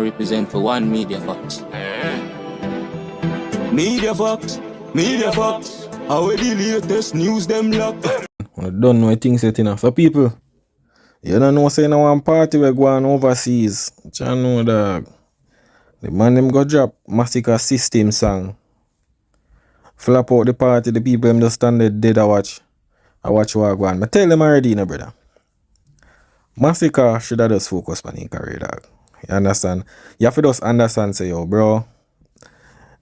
represent for one Media Fox. Media Fox. How the latest news them lock? I don't know things yet, So people, you don't know saying one party we're going overseas. You know dog. The man them go drop Masicka system song. Flap out the party, the people them just stand there dead I watch what go on. I tell them already, brother. Masicka should have just focus on his career, dog. You understand? You have to just understand, say, yo, bro,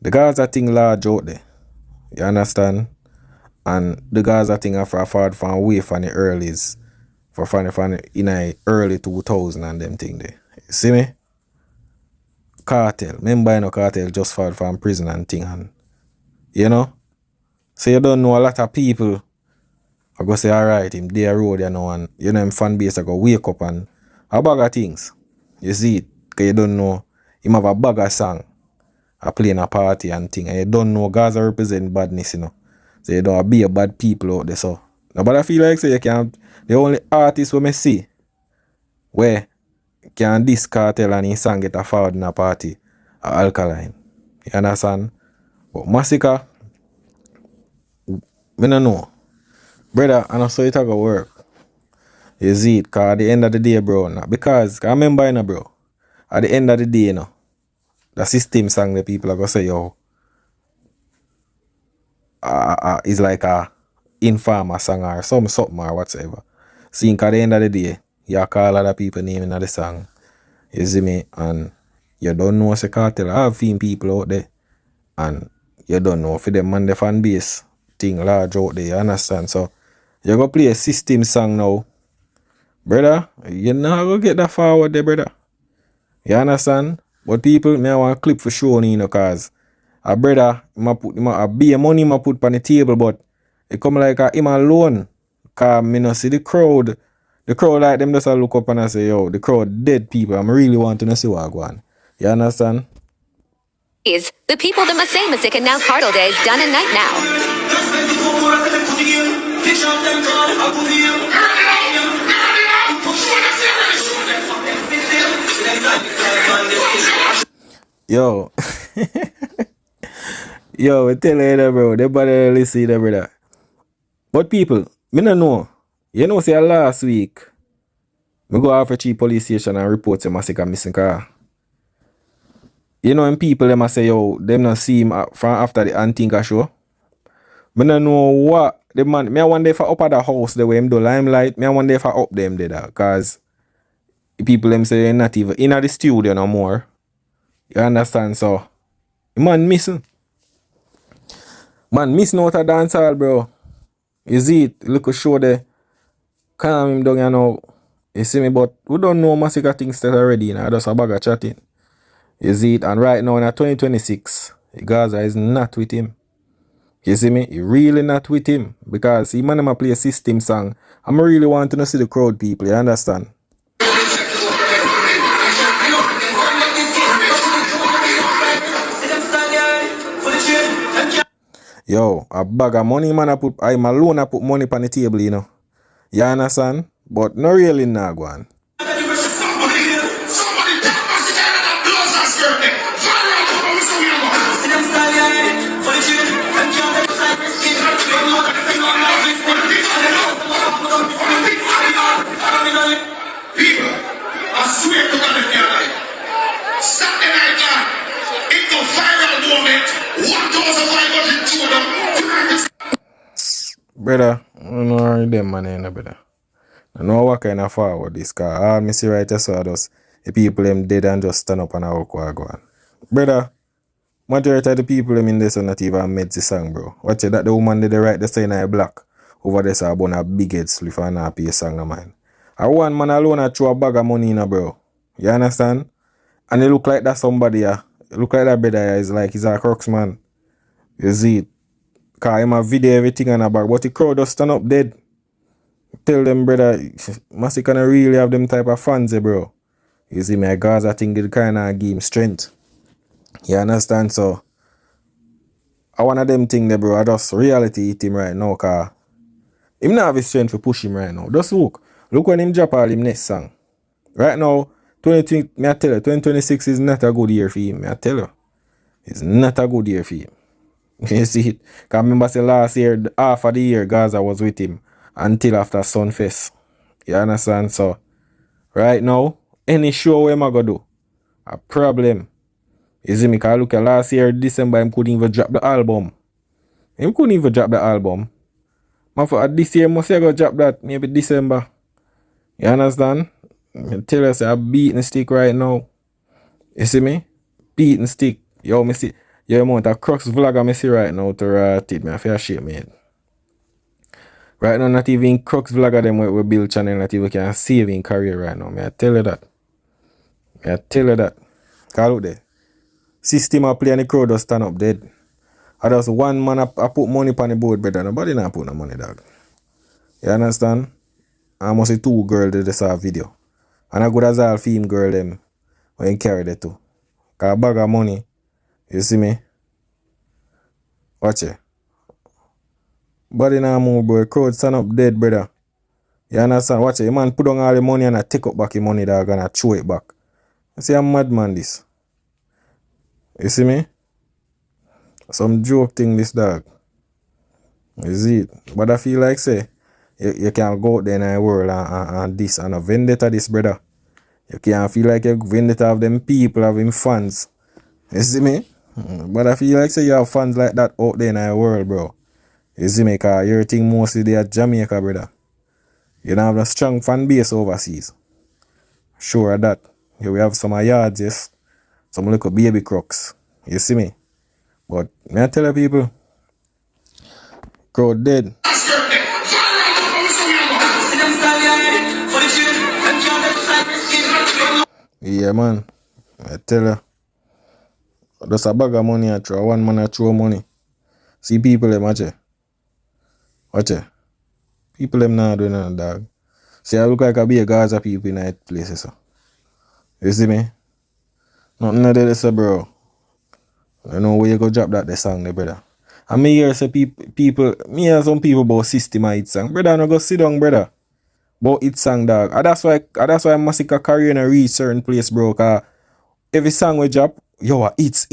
the guys are thing large out there. You understand? And the guys are thing are far from away from the earlys. From in the early 2000 and them thing there. You see me? Cartel. Remember, you know, cartel just far from prison and thing. And, you know? So you don't know a lot of people. I go say, alright, him there road, you know, and you know him fan base I go wake up and a bag of things. You see it? Because you don't know him have a bag of song. I play in a party and thing. And you don't know Gaza represent badness, you know. So you don't be a bad people out there. So but I feel like say you can't the only artist we may see where can this cartel and his song get a forward in a party are Alkaline. You understand? But Masicka, I don't know. Brother, and I saw it go work. You see it, cause at the end of the day, bro, because I remember, you know, bro, at the end of the day, you know, the system song the people are gonna say, yo, is like a informer song or something or whatsoever. See, at the end of the day, you call other people name in the song. You see me? And you don't know what's a cartel. I have seen people out there. And you don't know for them man the fan base thing large out there, you understand? So you go play a system song now. Brother, you not go get that forward there, brother. You understand? But people, me I want a clip for sure, you know, cause a brother, a beer money I put on the table, but it come like him alone. Cause me no see the crowd. The crowd like them just look up and I say, yo, the crowd dead people. I'm really want to see what go on. You understand? Is the people that must say Masicka now Cardle Day is done and night now. Yo. Yo, I tell you that, bro. They better listen that, brother. But people, me no know. You know, say last week, me go off a cheap police station and report to Masicka missing car. You know, and people them say, yo, them not see him from after the Antigua show. Me no know what the man. Me I wonder if I up at the house the way him do limelight. Me I wonder if I up them there, cause people them say not even in the studio no more. You understand? So, man missing. Man missing out a dancehall, bro. You see it? Look a show there. Calm him down, you know. You see me? But we don't know Masicka things that already, you know. Just a bag of chatting. You see it? And right now in 2026, Gaza is not with him. You see me? He really not with him. Because he man play a system song. I'm really wanting to see the crowd people, you understand? Yo, a bag of money man I'm alone I put money on the table, you know. You understand? But not really nah go on. Brother, I don't know them man, brother. I know what kind of forward this car. All me see right so just the people them dead and just stand up and walk go on. Brother, majority of the people them in this are not even made the song, bro. Watch it, that the woman did the right the saying I black. Over there so about a big head slip and not pay a song of mine. I one man alone I throw a bag of money in, bro. You understand? And it look like that somebody it look like that brother is like he's a crux man. You see it? Cause him a video everything on a bag, but the crowd just stand up dead. Tell them, brother, Masicka not really have them type of fans, bro. You see me, Gaza thing did kind of give him strength. You understand? So, I one of them thing there, bro. I just reality hit him right now, cause him not have his strength to push him right now. Just look when him drop all him next song. Right now, Me I tell you, 2026 is not a good year for him. Me I tell you. It's not a good year for him. You see it? Because I remember say last year, half of the year, Gaza was with him until after Sunfest. You understand? So, right now, any show where I go do, a problem. You see me? Because look at last year, December, I couldn't even drop the album. He couldn't even drop the album. Man, for this year, must I go drop that maybe December. You understand? I tell you, say, I'm beating stick right now. You see me? Beating stick. Yo, me see. Yo, amount of crux vlogger me see right now to rat it. Me I feel shit, man. Right now, not even crux vlogger them we build channel that even can save in career right now. Me I tell you that. Me I tell you that. Call out there. System I play and the crowd just stand up dead. I just one man I put money on the board, brother. Nobody not put no money, dog. You understand? I must see 2 girls that saw a video. And I good as all female girl them when you carry that too. Cause a bag of money. You see me? Watch it. Body now move, boy. Crowd stand up dead, brother. You understand? Watch it. The man put on all the money and I take up back the money, dog, and I throw it back. You see, I'm mad man this. You see me? Some joke thing this, dog. You see it? But I feel like, say, you can't go out there in the world and this and a vendetta this, brother. You can't feel like you vendetta of them people, of them fans. You see me? But I feel like, say, you have fans like that out there in the world, bro. You see me? Because everything mostly they at Jamaica, brother. You don't have a strong fan base overseas. Sure of that. Here we have some yards, yes. Some little baby crooks. You see me? But may I tell you people, crowd dead. Yeah, man. I tell you. Just a bag of money I throw. One man I throw money. See people them, watch it. Watch it. People them not doing nothing, dog. See, I look like I be a Gaza people in that places. So. You see me? Nothing of that, bro. I know where you go drop that the song there, brother. And me hear say people, me hear some people about system and it song. Brother, no go sit down, brother. About it song, dog. And that's why Masicka career in a reach certain place, bro. Cause every song we drop, yo, it's.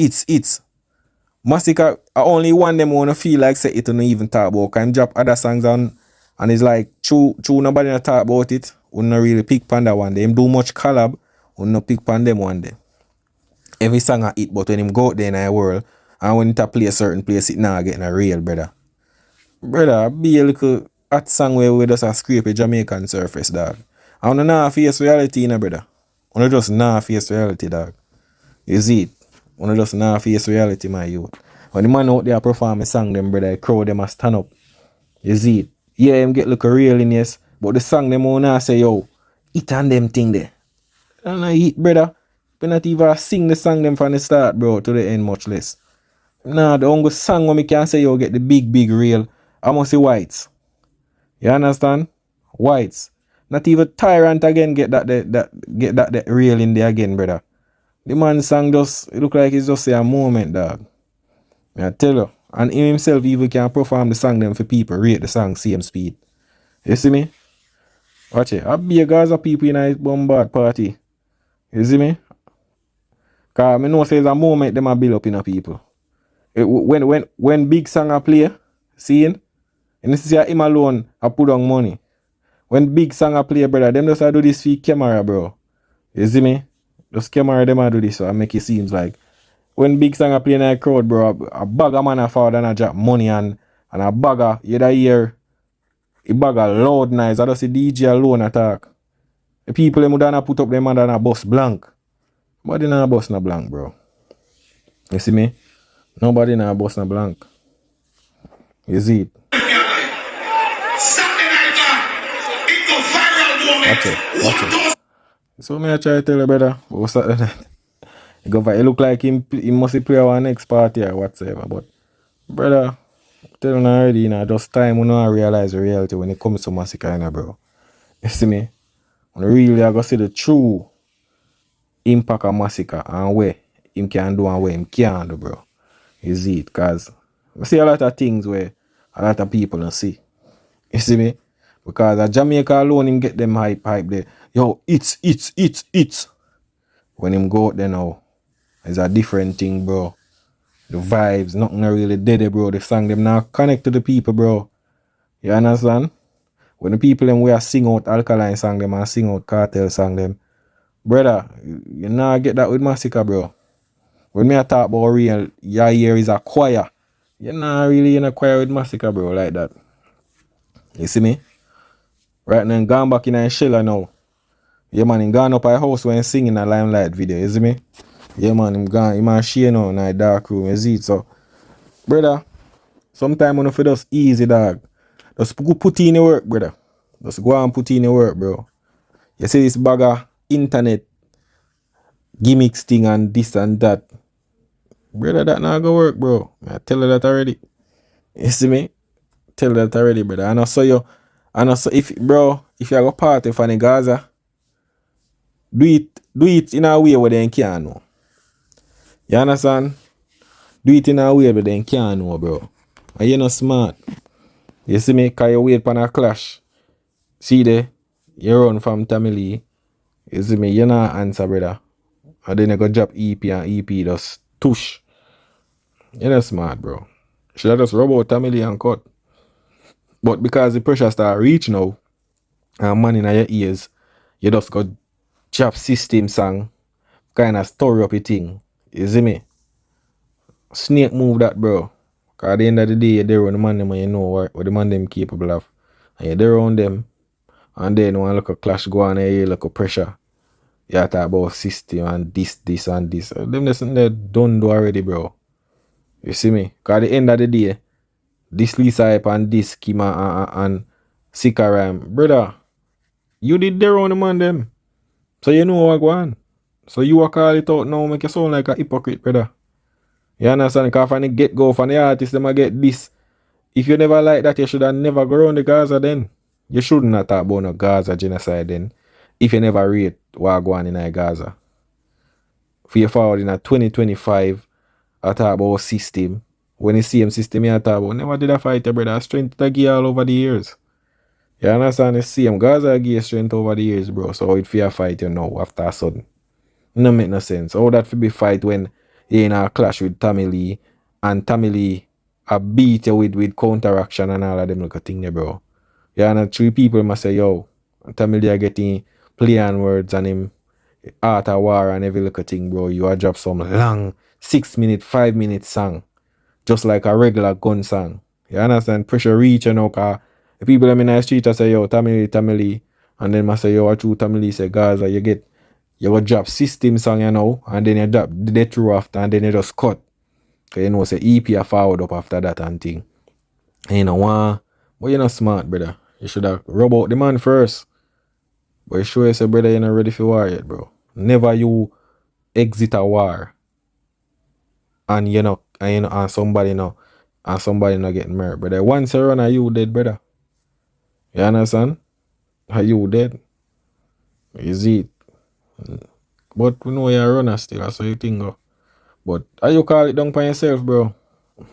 Masicka, I only want them wanna feel like say it don't even talk about. Can drop other songs on and it's like true nobody not talk about it. We not really pick pan that one day. Him do much collab, we not pick pan them one day. Every song I hit, but when him go out there in the world and when it play a certain place, it now getting a real, brother. Brother, be a little hot song where we just a scrape a Jamaican surface, dog. I don't know face reality, you know, brother. I don't just know face reality, dog. You see it? I don't just know face reality, my youth. When the man out there perform a song, them brother, the crowd them a stand up. You see it? Yeah, him get look real in yes, but the song them wanna say, yo, it and them thing there. And I eat, brother. We not even sing the song them from the start, bro, to the end, much less. Nah, the only song when me can say yo get the big real, I must say Whites. You understand? Whites. Not even Tyrant again get that real in there again, brother. The man song just it look like it's just a moment, dog. I tell you. And him himself even can perform the song them for people, rate the song same speed. You see me? Watch it. I be a Gaza people in a bombard party. You see me? Cause I know say it's a moment them a build up in a people. When big song a play, seeing? And this is him alone I put on money. When big song a play, brother, them just a do this for camera, bro. You see me? Just camera them a do this so I make it seems like when big song a play in a crowd, bro, a bag of man a forward and a drop money and a bag of you da hear a bag of loud noise. I just see DJ alone attack. The people them would not put up them and a bus blank. Nobody na bus na blank, bro. You see me? Nobody na bus na blank. You see it? Watch it. So me I try to tell you, brother. What's that? It look like him must play our next party or whatsoever. But brother, tell you already, you know, just time we know realize the reality when it comes to Masicka, you know, bro. You see me? When really I go see the true impact of Masicka and where him can do and where him can't do, bro. You see it? Because I see a lot of things where a lot of people don't see. You see me? Because at Jamaica alone him get them hype there. Yo, it's. when him go out there now, it's a different thing, bro. The vibes, nothing really dead, bro. The song them now connect to the people, bro. You understand? When the people them we are sing out Alkaline song them and sing out Cartel song them, brother, you not get that with Masicka, bro. When me I talk about real, your ear is a choir. You're not really in a choir with Masicka, bro, like that. You see me? Right now, gone back in a shell now. Yeah, man, him gone up a house when singing a Limelight video, you see me? Yeah, man, him gone, him and share now in a dark room, you see it? So, brother, sometimes when you feel just easy, dog, just put in the work, brother. Just go and put in the work, bro. You see this bag of internet gimmicks thing and this and that. Brother, that not gonna work, bro. I tell you that already. You see me? Tell you that already, brother. And I saw you. And I saw if you go party for the Gaza, do it in a way where they can't know. You understand? Do it in a way where they can't know, bro. And you're not smart. You see me? Cause you wait for a clash. See there? You run from Tommy Lee. You see me? You not answer, brother. And then you go drop EP and EP just tush. You're not smart, bro. Should I just rub out Tommy Lee and cut? But because the pressure start reach now, and man in your ears, you just got chop system song, kind of story up your thing. You see me? Snake move that, bro. Cause at the end of the day, you're there on the man them and you know what the man them capable of. And you're there on them. And then when look a clash go on and you look a pressure. You talk about system and this and this. Them listen they done do already, bro. You see me? Cause at the end of the day, this Lisa Hype and this Kima and Sika Rhyme, brother, you did there on the man them. So you know what go on. So you will call it out now, make you sound like a hypocrite, brother. You understand? Because from the get-go, from the artist, them a get this. If you never like that, you should have never go around the Gaza then. You shouldn't have talk about no Gaza genocide then. If you never rate what go on in a Gaza. For you forward in a 2025, I talk about system. When you see him system, you talk about never did I fight, brother. Strength to give all over the years. You understand? You see him, Gaza give strength over the years, bro. So it fear fight you know after a sudden. No make no sense. How that for be fight when you in a clash with Tommy Lee and Tommy Lee a beat you with counteraction and all of them look a thing there, bro. Yeah, and 3 people must say, yo, Tommy Lee are getting play on words and him art of war and every little thing, bro. You are drop some long 6-minute, 5-minute song. Just like a regular gun song. You understand? Pressure reach, you know, cause the people them in the street I say, yo, Tommy Lee. And then I say, yo, what true Tommy Lee say, Gaza, you go drop system song, you know, and then you drop the death row after, and then you just cut. Cause you know, say EP a forward up after that and thing. And you know, but you're not smart, brother. You should have rub out the man first. But you sure you say, brother, you're not ready for war yet, bro. Never you exit a war. And you know, and somebody not getting murdered, brother. Once you run, are you dead, brother? You understand? Are you dead? Is it? But we know you're a runner still, that's how you think go. But how you call it down by yourself, bro?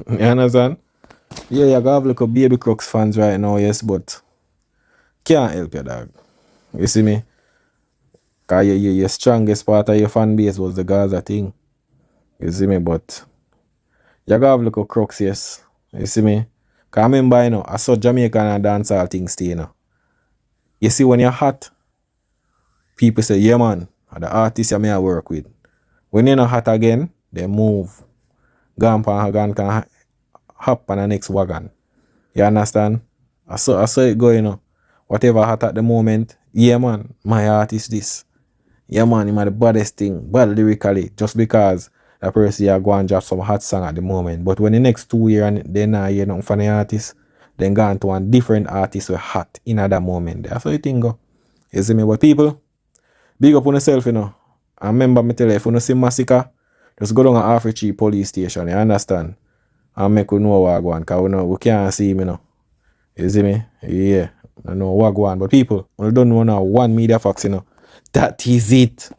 You understand? Yeah, you have like a Baby Crooks fans right now, yes, but can't help you, dog. You see me? Cause your strongest part of your fan base was the Gaza thing. You see me? But you have like a Crooks, yes. You see me? Cause I remember, you know, I saw Jamaican and dancehall things stay, you know. You see when you're hot, people say, yeah man, the artists you may work with. When you're not hot again, they move. Gone can hop on the next wagon. You understand? I saw it go, you know. Whatever hot at the moment, yeah man, my artist this. Yeah man, him are the baddest thing, bad lyrically, just because that person you go and drop some hot song at the moment. But when the next 2 years and they not hear nothing from the artist, then go on to a different artist with hot in at that moment. That's how you think go. You see me? But people, big up on yourself, you know. And remember me tell you, if you don't see Masicka, just go down to Africhi police station, you understand? And make you know what go on, because we can't see him, you know. You see me? Yeah. I know what go on. But people, we don't know now, one media fox, you know. That is it.